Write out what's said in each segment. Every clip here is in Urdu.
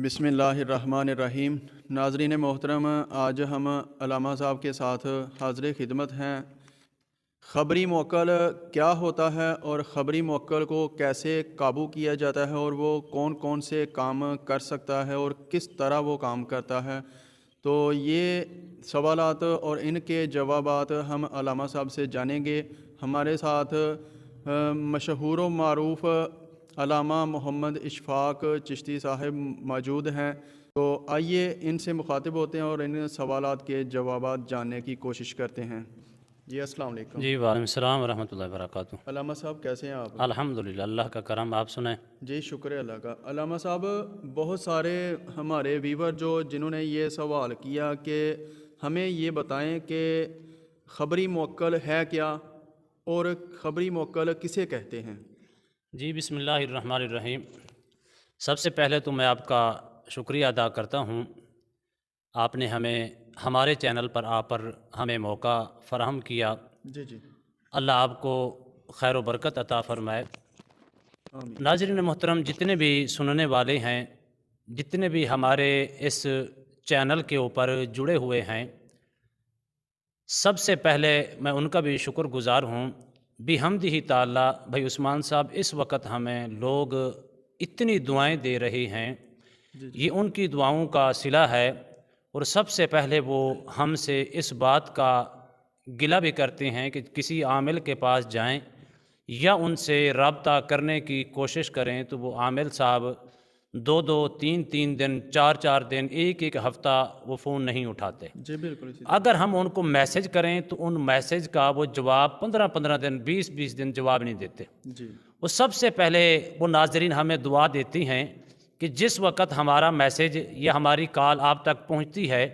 بسم اللہ الرحمن الرحیم۔ ناظرین محترم، آج ہم علامہ صاحب کے ساتھ حاضر خدمت ہیں۔ خبری موکل کیا ہوتا ہے اور خبری موکل کو کیسے قابو کیا جاتا ہے اور وہ کون کون سے کام کر سکتا ہے اور کس طرح وہ کام کرتا ہے، تو یہ سوالات اور ان کے جوابات ہم علامہ صاحب سے جانیں گے۔ ہمارے ساتھ مشہور و معروف علامہ محمد اشفاق چشتی صاحب موجود ہیں، تو آئیے ان سے مخاطب ہوتے ہیں اور ان سوالات کے جوابات جاننے کی کوشش کرتے ہیں۔ جی السلام علیکم۔ جی وعلیکم السلام ورحمۃ اللہ وبرکاتہ۔ علامہ صاحب کیسے ہیں آپ؟ الحمدللہ، اللہ کا کرم، آپ سنائیں۔ جی شکر اللہ کا۔ علامہ صاحب، بہت سارے ہمارے ویور جنہوں نے یہ سوال کیا کہ ہمیں یہ بتائیں کہ خبری موکل ہے کیا اور خبری موکل کسے کہتے ہیں؟ جی بسم اللہ الرحمن الرحیم۔ سب سے پہلے تو میں آپ کا شکریہ ادا کرتا ہوں، آپ نے ہمارے چینل پر ہمیں موقع فراہم کیا۔ جی اللہ آپ کو خیر و برکت عطا فرمائے۔ آمین۔ ناظرین محترم، جتنے بھی سننے والے ہیں، جتنے بھی ہمارے اس چینل کے اوپر جڑے ہوئے ہیں، سب سے پہلے میں ان کا بھی شکر گزار ہوں۔ بحمدہ تعالی بھائی عثمان صاحب اس وقت ہمیں لوگ اتنی دعائیں دے رہے ہیں، یہ ان کی دعاؤں کا صلہ ہے، اور سب سے پہلے وہ ہم سے اس بات کا گلہ بھی کرتے ہیں کہ کسی عامل کے پاس جائیں یا ان سے رابطہ کرنے کی کوشش کریں تو وہ عامل صاحب 2 3 دن 4 دن ایک ہفتہ وہ فون نہیں اٹھاتے۔ جی بالکل۔ اگر ہم ان کو میسج کریں تو ان میسج کا وہ جواب 15 دن 20 دن جواب نہیں دیتے۔ جی وہ سب سے پہلے وہ ناظرین ہمیں دعا دیتی ہیں کہ جس وقت ہمارا میسج یا ہماری کال آپ تک پہنچتی ہے،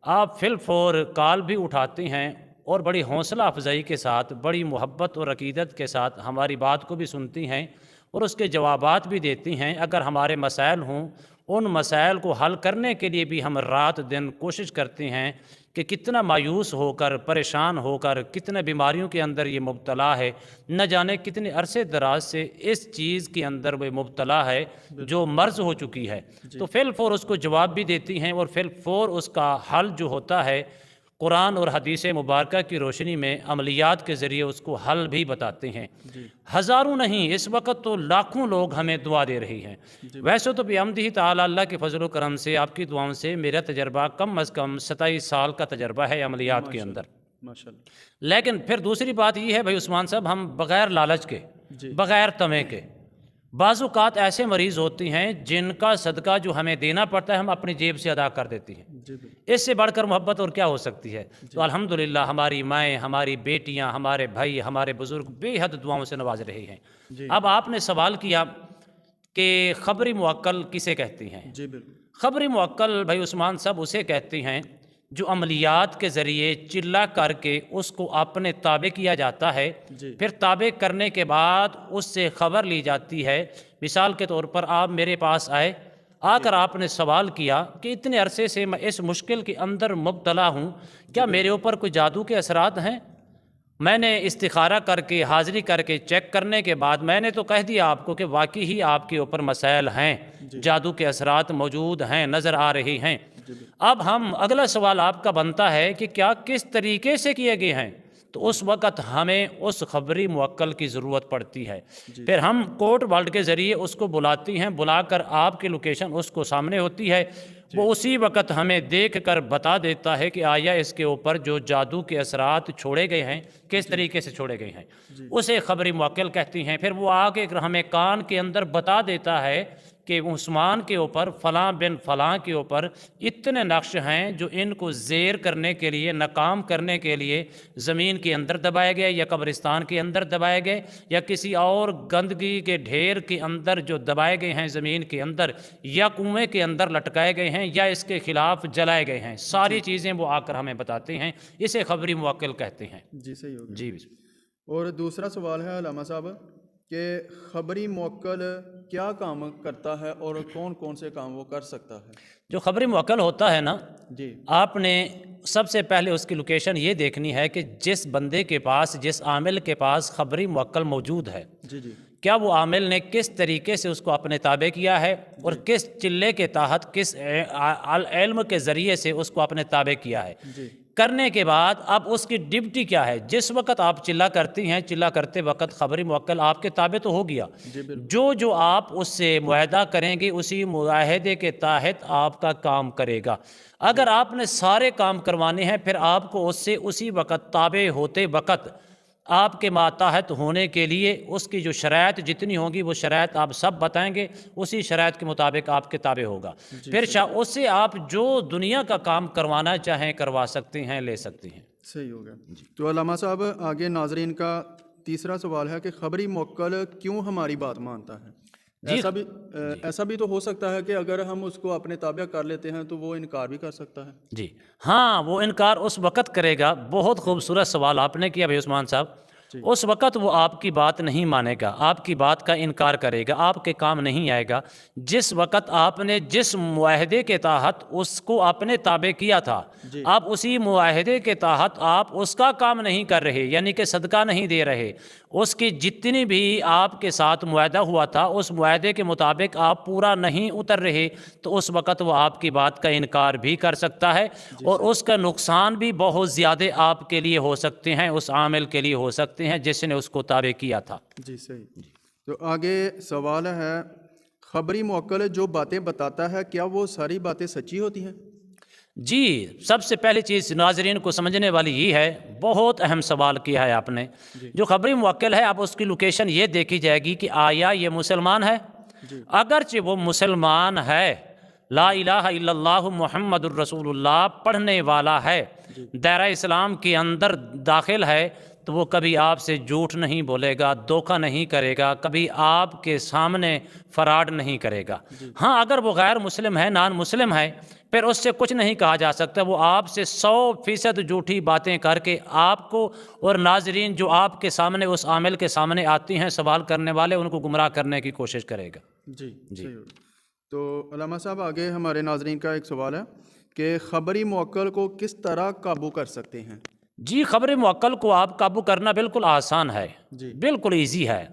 آپ فی الفور کال بھی اٹھاتے ہیں اور بڑی حوصلہ افزائی کے ساتھ، بڑی محبت اور عقیدت کے ساتھ ہماری بات کو بھی سنتی ہیں اور اس کے جوابات بھی دیتی ہیں۔ اگر ہمارے مسائل ہوں، ان مسائل کو حل کرنے کے لیے بھی ہم رات دن کوشش کرتے ہیں کہ کتنا مایوس ہو کر، پریشان ہو کر، کتنے بیماریوں کے اندر یہ مبتلا ہے، نہ جانے کتنے عرصے دراز سے اس چیز کے اندر وہ مبتلا ہے جو مرض ہو چکی ہے، تو فی الفور اس کو جواب بھی دیتی ہیں اور فی الفور اس کا حل جو ہوتا ہے قرآن اور حدیث مبارکہ کی روشنی میں عملیات کے ذریعے اس کو حل بھی بتاتے ہیں۔ ہزاروں نہیں، اس وقت تو لاکھوں لوگ ہمیں دعا دے رہی ہیں۔ ویسے تو بحمدہ تعالی اللہ کے فضل و کرم سے، آپ کی دعاؤں سے میرا تجربہ کم از کم 27 سال کا تجربہ ہے عملیات کے اندر۔ ماشاءاللہ۔ لیکن پھر دوسری بات یہ ہے بھائی عثمان صاحب، ہم بغیر لالچ کے، بغیر طمع کے، بعض اوقات ایسے مریض ہوتے ہیں جن کا صدقہ جو ہمیں دینا پڑتا ہے ہم اپنی جیب سے ادا کر دیتی ہیں۔ اس سے بڑھ کر محبت اور کیا ہو سکتی ہے؟ تو الحمدللہ ہماری مائیں، ہماری بیٹیاں، ہمارے بھائی، ہمارے بزرگ بے حد دعاؤں سے نواز رہے ہیں۔ اب آپ نے سوال کیا کہ خبری موکل کسے کہتی ہیں؟ خبری موکل بھائی عثمان صاحب اسے کہتے ہیں جو عملیات کے ذریعے چلا کر کے اس کو اپنے تابع کیا جاتا ہے، پھر تابع کرنے کے بعد اس سے خبر لی جاتی ہے۔ مثال کے طور پر آپ میرے پاس آئے، آ کر آپ نے سوال کیا کہ اتنے عرصے سے میں اس مشکل کے اندر مبتلا ہوں، کیا میرے اوپر کوئی جادو کے اثرات ہیں؟ میں نے استخارہ کر کے، حاضری کر کے، چیک کرنے کے بعد میں نے تو کہہ دیا آپ کو کہ واقعی ہی آپ کے اوپر مسائل ہیں، جادو کے اثرات موجود ہیں، نظر آ رہے ہیں۔ اب اگلا سوال آپ کا بنتا ہے کہ کیا کس طریقے سے کیے گئے ہیں؟ تو اس وقت ہمیں اس خبری موکل کی ضرورت پڑتی ہے۔ پھر ہم کوڈ ورڈ کے ذریعے اس کو بلاتی ہیں، بلا کر آپ کی لوکیشن اس کو سامنے ہوتی ہے، وہ اسی وقت ہمیں دیکھ کر بتا دیتا ہے کہ آیا اس کے اوپر جو جادو کے اثرات چھوڑے گئے ہیں کس طریقے سے چھوڑے گئے ہیں، اسے خبری موکل کہتی ہیں۔ پھر وہ آگے ہمیں کان کے اندر بتا دیتا ہے کہ عثمان کے اوپر، فلاں بن فلاں کے اوپر اتنے نقش ہیں جو ان کو زیر کرنے کے لیے، ناکام کرنے کے لیے زمین کے اندر دبائے گئے یا قبرستان کے اندر دبائے گئے یا کسی اور گندگی کے ڈھیر کے اندر جو دبائے گئے ہیں زمین کے اندر، یا کنویں کے اندر لٹکائے گئے ہیں، یا اس کے خلاف جلائے گئے ہیں، ساری چیزیں وہ آ کر ہمیں بتاتے ہیں۔ اسے خبری موکل کہتے ہیں۔ جی صحیح ہوگا۔ جی اور دوسرا سوال ہے علامہ صاحب کہ خبری موکل کیا کام کرتا ہے اور کون کون سے کام وہ کر سکتا ہے؟ جو خبری موکل ہوتا ہے نا، آپ نے سب سے پہلے اس کی لوکیشن یہ دیکھنی ہے کہ جس بندے کے پاس، جس عامل کے پاس خبری موکل موجود ہے، کیا وہ عامل نے کس طریقے سے اس کو اپنے تابع کیا ہے اور کس چلے کے تحت کس علم کے ذریعے سے اس کو اپنے تابع کیا ہے. کرنے کے بعد اب اس کی ڈپٹی کیا ہے. جس وقت آپ چلا کرتی ہیں، چلا کرتے وقت خبری موکل آپ کے تابع تو ہو گیا. جو آپ اس سے معاہدہ کریں گے اسی معاہدے کے تحت آپ کا کام کرے گا. اگر آپ نے سارے کام کروانے ہیں پھر آپ کو اس سے اسی وقت تابع ہوتے وقت آپ کے ماتحت ہونے کے لیے اس کی جو شرائط جتنی ہوگی وہ شرائط آپ سب بتائیں گے، اسی شرائط کے مطابق آپ کے تابع ہوگا. پھر اس سے آپ جو دنیا کا کام کروانا چاہیں کروا سکتے ہیں، لے سکتے ہیں. صحیح ہو گیا. تو علامہ صاحب آگے ناظرین کا تیسرا سوال ہے کہ خبری موکل کیوں ہماری بات مانتا ہے؟ ایسا بھی تو ہو سکتا ہے کہ اگر ہم اس کو اپنے تابع کر لیتے ہیں تو وہ انکار بھی کر سکتا ہے. جی ہاں، وہ انکار اس وقت کرے گا. بہت خوبصورت سوال آپ نے کیا بھائی عثمان صاحب. اس وقت وہ آپ کی بات نہیں مانے گا، آپ کی بات کا انکار کرے گا، آپ کے کام نہیں آئے گا. جس وقت آپ نے جس معاہدے کے تحت اس کو اپنے تابع کیا تھا، آپ اسی معاہدے کے تحت آپ اس کا کام نہیں کر رہے، یعنی کہ صدقہ نہیں دے رہے، اس کی جتنی بھی آپ کے ساتھ معاہدہ ہوا تھا اس معاہدے کے مطابق آپ پورا نہیں اتر رہے، تو اس وقت وہ آپ کی بات کا انکار بھی کر سکتا ہے اور اس کا نقصان بھی بہت زیادہ آپ کے لیے ہو سکتے ہیں، اس عامل کے لیے ہو سکتے ہیں جس نے اس کو تابع کیا تھا. جی صحیح. تو آگے سوال ہے خبری موکل جو باتیں بتاتا ہے کیا وہ ساری باتیں سچی ہوتی ہیں؟ جی سب سے پہلی چیز ناظرین کو سمجھنے والی یہ ہے، بہت اہم سوال کیا ہے آپ نے. جو خبری موکل ہے اب اس کی لوکیشن یہ دیکھی جائے گی کہ آیا یہ مسلمان ہے. اگرچہ وہ مسلمان ہے، لا الہ الا اللہ محمد الرسول اللہ پڑھنے والا ہے، دائرہ اسلام کے اندر داخل ہے، تو وہ کبھی آپ سے جھوٹ نہیں بولے گا، دھوکہ نہیں کرے گا، کبھی آپ کے سامنے فراڈ نہیں کرے گا. ہاں اگر وہ غیر مسلم ہے، نان مسلم ہے، پھر اس سے کچھ نہیں کہا جا سکتا. وہ آپ سے 100% جھوٹی باتیں کر کے آپ کو اور ناظرین جو آپ کے سامنے اس عامل کے سامنے آتی ہیں سوال کرنے والے، ان کو گمراہ کرنے کی کوشش کرے گا. جی. تو علامہ صاحب آگے ہمارے ناظرین کا ایک سوال ہے کہ خبری موکل کو کس طرح قابو کر سکتے ہیں؟ جی خبر موکل کو آپ قابو کرنا بالکل آسان ہے، بالکل ایزی ہے.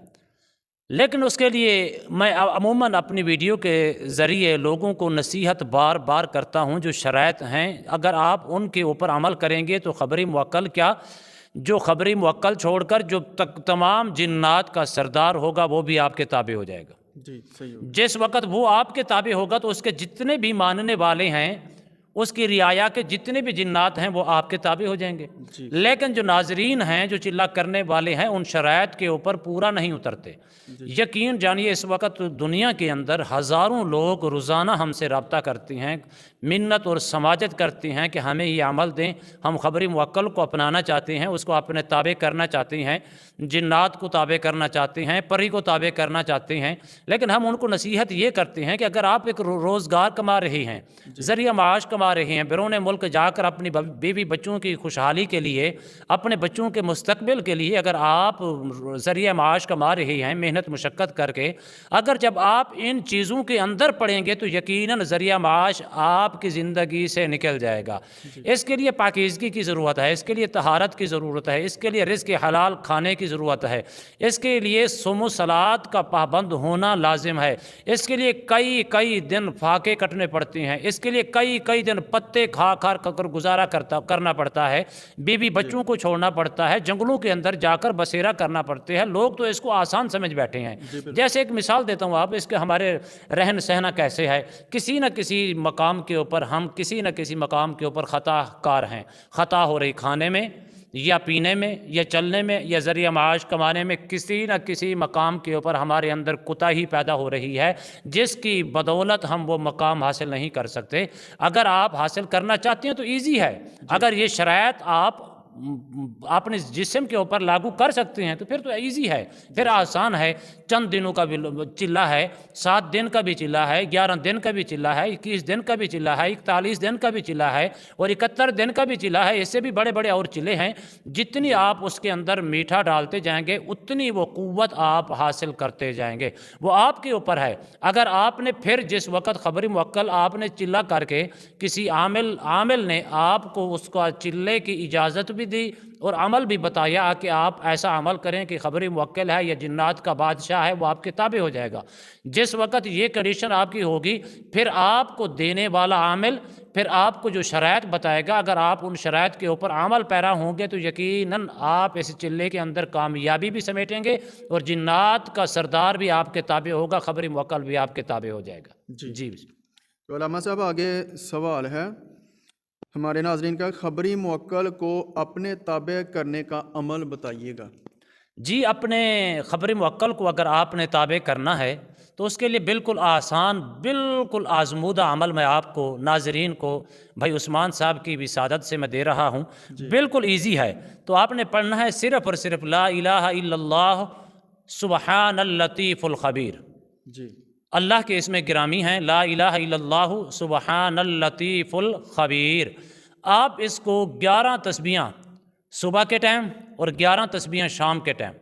لیکن اس کے لیے میں عموماً اپنی ویڈیو کے ذریعے لوگوں کو نصیحت بار بار کرتا ہوں. جو شرائط ہیں اگر آپ ان کے اوپر عمل کریں گے تو خبری موکل کیا، جو خبری موکل چھوڑ کر جو تمام جنات کا سردار ہوگا وہ بھی آپ کے تابع ہو جائے گا. جی صحیح. جس وقت وہ آپ کے تابع ہوگا تو اس کے جتنے بھی ماننے والے ہیں، اس کی رعایا کے جتنے بھی جنات ہیں وہ آپ کے تابع ہو جائیں گے. لیکن جو ناظرین ہیں، جو چلا کرنے والے ہیں، ان شرائط کے اوپر پورا نہیں اترتے. یقین جانیے اس وقت دنیا کے اندر ہزاروں لوگ روزانہ ہم سے رابطہ کرتے ہیں، منت اور سماجت کرتے ہیں کہ ہمیں یہ عمل دیں، ہم خبری موکل کو اپنانا چاہتے ہیں، اس کو اپنے تابع کرنا چاہتے ہیں، جنات کو تابع کرنا چاہتے ہیں، پری کو تابع کرنا چاہتے ہیں. لیکن ہم ان کو نصیحت یہ کرتے ہیں کہ اگر آپ ایک روزگار کما رہے ہیں، ذریعہ معاش کما رہے ہیں، بیرون ملک جا کر اپنی بیوی بچوں کی خوشحالی کے لیے، اپنے بچوں کے مستقبل کے لیے اگر آپ ذریعہ معاش کما رہے ہیں محنت مشقت کر کے، اگر جب آپ ان چیزوں کے اندر پڑیں گے تو یقیناً ذریعہ معاش آپ کی زندگی سے نکل جائے گا. اس کے لیے پاکیزگی کی ضرورت ہے، اس کے لیے طہارت کی ضرورت ہے، اس کے لیے رزق حلال کھانے کی ضرورت ہے، اس کے لیے صوم و صلات کا پابند ہونا لازم ہے، اس کے لیے کئی دن فاقے کٹنے پڑتے ہیں، اس کے لیے کئی دن پتے کھا کر گزارا کرنا پڑتا ہے، بیوی بچوں کو چھوڑنا پڑتا ہے، جنگلوں کے اندر جا کر بسیرا کرنا پڑتے ہیں. لوگ تو اس کو آسان سمجھ بیٹھے ہیں. جیسے ایک مثال دیتا ہوں آپ اس کے، ہمارے رہن سہنا کیسے ہے. کسی نہ کسی مقام کے اوپر ہم کسی نہ کسی مقام کے اوپر خطا کار ہیں. خطا ہو رہی کھانے میں یا پینے میں یا چلنے میں یا ذریعہ معاش کمانے میں، کسی نہ کسی مقام کے اوپر ہمارے اندر کوتاہی پیدا ہو رہی ہے جس کی بدولت ہم وہ مقام حاصل نہیں کر سکتے. اگر آپ حاصل کرنا چاہتے ہیں تو ایزی ہے. اگر یہ شرائط آپ اپنے جسم کے اوپر لاگو کر سکتے ہیں تو پھر تو ایزی ہے، پھر آسان ہے. چند دنوں کا بھی چلا ہے، 7 دن کا بھی چلا ہے، 11 دن کا بھی چلا ہے، 21 دن کا بھی چلا ہے، 41 دن کا بھی چلا ہے اور 71 دن کا بھی چلا ہے. اس سے بھی بڑے بڑے اور چلے ہیں. جتنی آپ اس کے اندر میٹھا ڈالتے جائیں گے اتنی وہ قوت آپ حاصل کرتے جائیں گے. وہ آپ کے اوپر ہے. اگر آپ نے پھر جس وقت خبری موکل آپ نے چلا کر کے کسی عامل نے آپ کو اس کا چلے کی اجازت بھی بھی دی اور عمل بھی بتایا کہ آپ ایسا عمل کریں کہ خبری موکل ہے یا جنات کا بادشاہ ہے وہ آپ کے تابع ہو جائے گا۔ جس وقت یہ کنڈیشن آپ کی ہوگی پھر آپ کو دینے والا عامل پھر آپ کو جو شرائط بتائے گا، اگر آپ ان شرائط کے اوپر عمل پیرا ہوں گے تو یقیناً آپ اس چلے کے اندر کامیابی بھی سمیٹیں گے اور جنات کا سردار بھی آپ کے تابع ہوگا، خبری موکل بھی آپ کے تابع ہو جائے گا۔ جی تو علامہ صاحب آگے سوال ہے ہمارے ناظرین کا، خبری موکل کو اپنے تابع کرنے کا عمل بتائیے گا۔ جی، اپنے خبری موکل کو اگر آپ نے تابع کرنا ہے تو اس کے لیے بالکل آسان، بالکل آزمودہ عمل میں آپ کو ناظرین کو بھائی عثمان صاحب کی وسادت سے میں دے رہا ہوں، بالکل ایزی ہے۔ تو آپ نے پڑھنا ہے صرف اور صرف لا الہ الا اللہ سبحان اللطیف الخبیر۔ جی، اللہ کے اسم گرامی ہیں لا الہ الا اللہ سبحان اللطیف الخبیر۔ آپ اس کو 11 تسبیحاں صبح کے ٹائم اور 11 تسبیحاں شام کے ٹائم،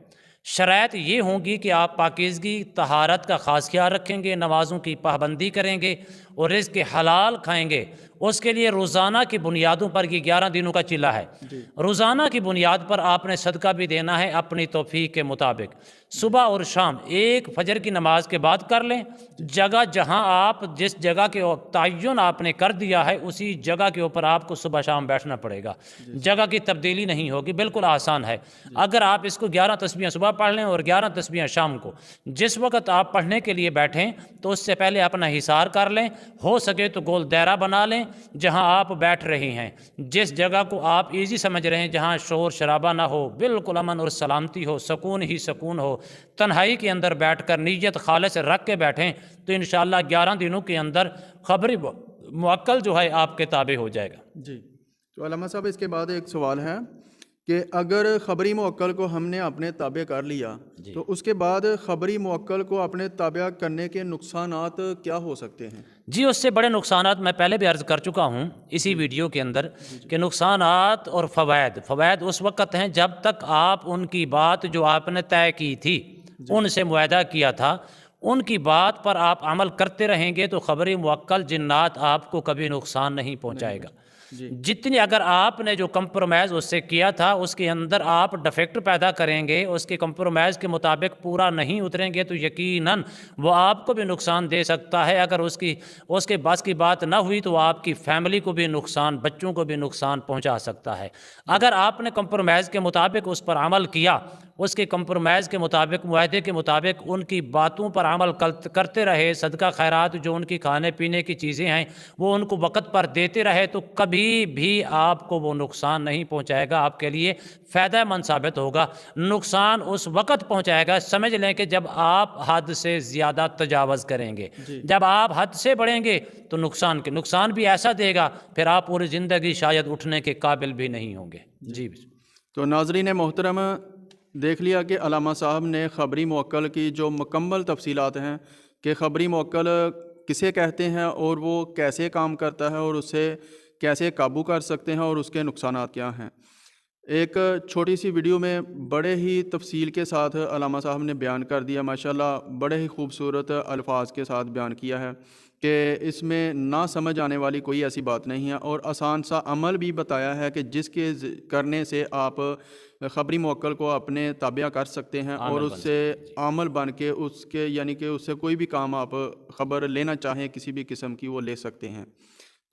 شرائط یہ ہوں گی کہ آپ پاکیزگی طہارت کا خاص خیال رکھیں گے، نمازوں کی پابندی کریں گے اور رزق حلال کھائیں گے۔ اس کے لیے روزانہ کی بنیادوں پر یہ 11 دنوں کا چلہ ہے، روزانہ کی بنیاد پر آپ نے صدقہ بھی دینا ہے اپنی توفیق کے مطابق۔ صبح اور شام ایک فجر کی نماز کے بعد کر لیں، جگہ جہاں آپ جس جگہ کے تعین آپ نے کر دیا ہے اسی جگہ کے اوپر آپ کو صبح شام بیٹھنا پڑے گا، جگہ کی تبدیلی نہیں ہوگی، بالکل آسان ہے۔ اگر آپ اس کو 11 تسبیحاں صبح پڑھ لیں اور 11 تسبیحاں شام کو، جس وقت آپ پڑھنے کے لیے بیٹھیں تو اس سے پہلے اپنا حصار کر لیں، ہو سکے تو گول دائرہ بنا لیں جہاں آپ بیٹھ رہے ہیں، جس جگہ کو آپ ایزی سمجھ رہے ہیں، جہاں شور شرابہ نہ ہو، بالکل امن اور سلامتی ہو، سکون ہی سکون ہو، تنہائی کے اندر بیٹھ کر نیت خالص رکھ کے بیٹھیں تو انشاءاللہ 11 دنوں کے اندر خبری موکل جو ہے آپ کے تابع ہو جائے گا۔ جی، تو علامہ صاحب اس کے بعد ایک سوال ہے کہ اگر خبری موکل کو ہم نے اپنے تابع کر لیا تو اس کے بعد خبری موکل کو اپنے تابع کرنے کے نقصانات کیا ہو سکتے ہیں؟ جی، اس سے بڑے نقصانات میں پہلے بھی عرض کر چکا ہوں اسی ویڈیو کے اندر کہ نقصانات اور فوائد اس وقت ہیں جب تک آپ ان کی بات جو آپ نے طے کی تھی، ان سے معاہدہ کیا تھا، ان کی بات پر آپ عمل کرتے رہیں گے تو خبری موکل جنات آپ کو کبھی نقصان نہیں پہنچائے گا۔ جتنی اگر آپ نے جو کمپرومائز اس سے کیا تھا اس کے اندر آپ ڈیفیکٹ پیدا کریں گے، اس کے کمپرومائز کے مطابق پورا نہیں اتریں گے تو یقیناً وہ آپ کو بھی نقصان دے سکتا ہے۔ اگر اس کے بس کی بات نہ ہوئی تو آپ کی فیملی کو بھی نقصان، بچوں کو بھی نقصان پہنچا سکتا ہے۔ اگر آپ نے کمپرومائز کے مطابق اس پر عمل کیا، اس کے کمپرومائز کے مطابق، معاہدے کے مطابق ان کی باتوں پر عمل کرتے رہے، صدقہ خیرات جو ان کی کھانے پینے کی چیزیں ہیں وہ ان کو وقت پر دیتے رہے تو کبھی بھی آپ کو وہ نقصان نہیں پہنچائے گا، آپ کے لیے فائدہ مند ثابت ہوگا۔ نقصان اس وقت پہنچائے گا، سمجھ لیں کہ جب آپ حد سے زیادہ تجاوز کریں گے، جب آپ حد سے بڑھیں گے تو نقصان بھی ایسا دے گا پھر آپ پوری زندگی شاید اٹھنے کے قابل بھی نہیں ہوں گے۔ جی، تو ناظرین محترم دیکھ لیا کہ علامہ صاحب نے خبری موکل کی جو مکمل تفصیلات ہیں کہ خبری موکل کسے کہتے ہیں اور وہ کیسے کام کرتا ہے اور اسے کیسے قابو کر سکتے ہیں اور اس کے نقصانات کیا ہیں، ایک چھوٹی سی ویڈیو میں بڑے ہی تفصیل کے ساتھ علامہ صاحب نے بیان کر دیا، ماشاءاللہ بڑے ہی خوبصورت الفاظ کے ساتھ بیان کیا ہے کہ اس میں نہ سمجھ آنے والی کوئی ایسی بات نہیں ہے اور آسان سا عمل بھی بتایا ہے کہ جس کے کرنے سے آپ خبری موکل کو اپنے تابع کر سکتے ہیں اور اس سے عمل بن کے اس کے یعنی کہ اس سے کوئی بھی کام آپ خبر لینا چاہیں کسی بھی قسم کی وہ لے سکتے ہیں۔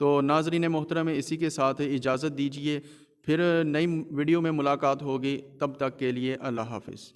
تو ناظرین محترم اسی کے ساتھ اجازت دیجیے، پھر نئی ویڈیو میں ملاقات ہوگی، تب تک کے لیے اللہ حافظ۔